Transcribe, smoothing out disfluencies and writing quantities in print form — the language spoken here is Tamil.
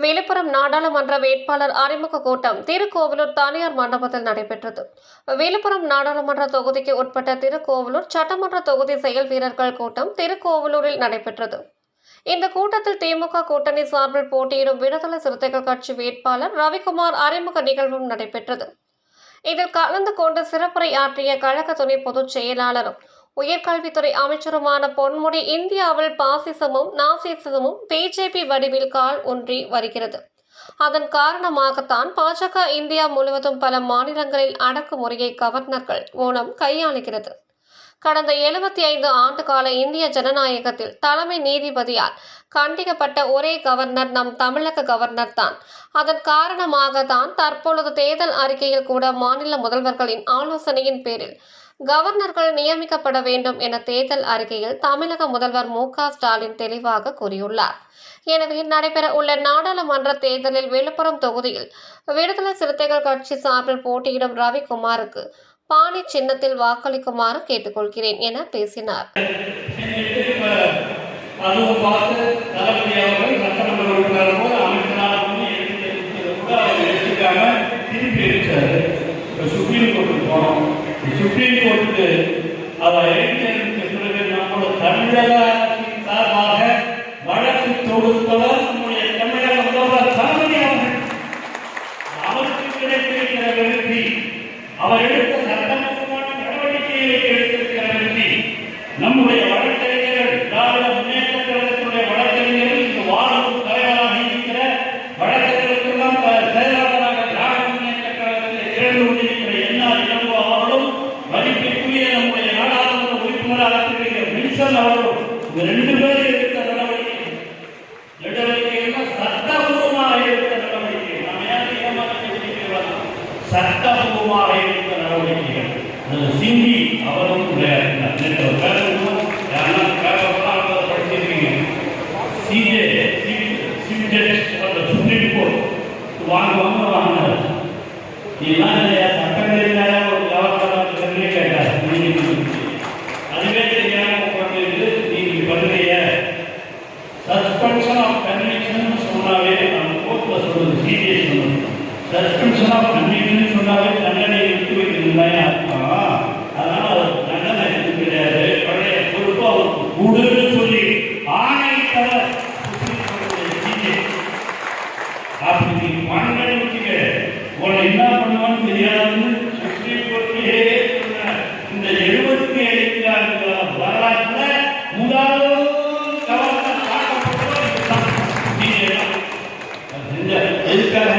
விழுப்புரம் நாடாளுமன்ற வேட்பாளர் அறிமுக கூட்டம் திருக்கோவிலூர் தனியார் மண்டபத்தில் நடைபெற்றது. விழுப்புரம் நாடாளுமன்ற தொகுதிக்கு உட்பட்ட திருக்கோவிலூர் சட்டமன்ற தொகுதி செயல் வீரர்கள் கூட்டம் திருக்கோவிலூரில் நடைபெற்றது. இந்த கூட்டத்தில் திமுக கூட்டணி சார்பில் போட்டியிடும் விடுதலை சிறுத்தைகள் கட்சி வேட்பாளர் ரவிக்குமார் அறிமுக நிகழ்வும் நடைபெற்றது. இதில் கலந்து கொண்டு சிறப்புரை ஆற்றிய கழக துணை பொதுச் செயலாளரும் உயர்கல்வித்துறை அமைச்சருமான பொன்முடி, இந்தியாவில் பாசிசமும் நாசிசமும் பிஜேபி வடிவில் கால் ஊன்றி வருகிறது. அதன் காரணமாகத்தான் பாஜக இந்தியா முழுவதும் பல மாநிலங்களில் அடக்குமுறையை கவர்னர்கள் மூலம் கையாளுகிறது. கடந்த 75 ஆண்டு கால இந்திய ஜனநாயகத்தில் தலைமை நீதிபதியால் கண்டிக்கப்பட்ட ஒரே கவர்னர் நம் தமிழக கவர்னர் தான். அதன் காரணமாக தான் தற்பொழுது தேர்தல் அறிக்கையில் கூட மாநில முதல்வர்களின் ஆலோசனையின் பேரில் கவர்னர்கள் நியமிக்கப்பட வேண்டும் என தேர்தல் அறிக்கையில் தமிழக முதல்வர் மு.க.ஸ்டாலின் தெளிவாக கூறியுள்ளார். எனவே நடைபெற உள்ள நாடாளுமன்ற தேர்தலில் விழுப்புரம் தொகுதியில் விடுதலை சிறுத்தைகள் கட்சி சார்பில் போட்டியிடும் ரவிக்குமாருக்கு பாணி சின்னத்தில் வாக்களிக்குமாறு கேட்டுக்கொள்கிறேன் என பேசினார். சுப்ரீம் கோர்ட்டு அவர் தமிழக சார்பாக வழக்கு தொடுத்தவர் நம்முடைய தமிழக முதல்வர் தளபதி அவர்கள். அவருக்கு கிடைத்திருக்கிற வெற்றி, அவர் எடுத்த சட்டமன்றமான நடவடிக்கைகளை எடுத்திருக்கிற வெற்றி, நம்முடைய வழக்கறிஞர்கள் திராவிட முன்னேற்ற கழகத்துடைய வழக்கறிஞர்கள் இங்கு வாழும் தலைவராக இருக்கிற வழக்கறிஞர்களுக்கெல்லாம் செயலாளராக திராவிட முன்னேற்ற கழகத்தில் சேர்ந்து கொண்டிருக்கிற என்ஆர் இளங்கோ அவர்களும் மதிப்பிற்குரிய நம்முடைய நாடாளுமன்ற உறுப்பினராக இருக்கிற வில்சன் அவர்களும் இந்த 2 பேரும் எடுத்த நடவடிக்கைகள் சட்டபூர்வமாக எடுத்த நடவடிக்கை. நாம் யாரும் ஏமாற்ற சட்டபூர்வமாக எடுத்த நடவடிக்கைகள். சிங்கி அவரும் சுப்ரீம் கோர்ட் வாங்க சட்டங்களில் ஒரு கவர்னர் கேட்டார். அதுவே தெரியாம நீங்க பண்ணுறீங்க சஸ்பென்ஷன் ஆஃப் கன்விக்ஷன் சொன்னாவே நம்ம கோர்ட்ல சொல்றது சீரியஸ் சொல்லணும். சஸ்பென்ஷன் ஆஃப் கன்விக்ஷன் சொன்னாவே தண்டனை எடுத்து வைக்கிறதுதான் அர்த்தம். அதனால அவர் தண்டனை எடுத்து கிடையாது, பழைய பொறுப்பு அவருக்கு கூடுதல் சொல்லி ஆணை தர அப்படி மனநடை வச்சுக்க உங்களை என்ன பண்ணுவான்னு தெரியாதுன்னு சுப்ரீம் கோர்ட்லயே இந்த 77 ஆண்டு வரலாற்றுல முதல் கவர்னர் எதுக்காக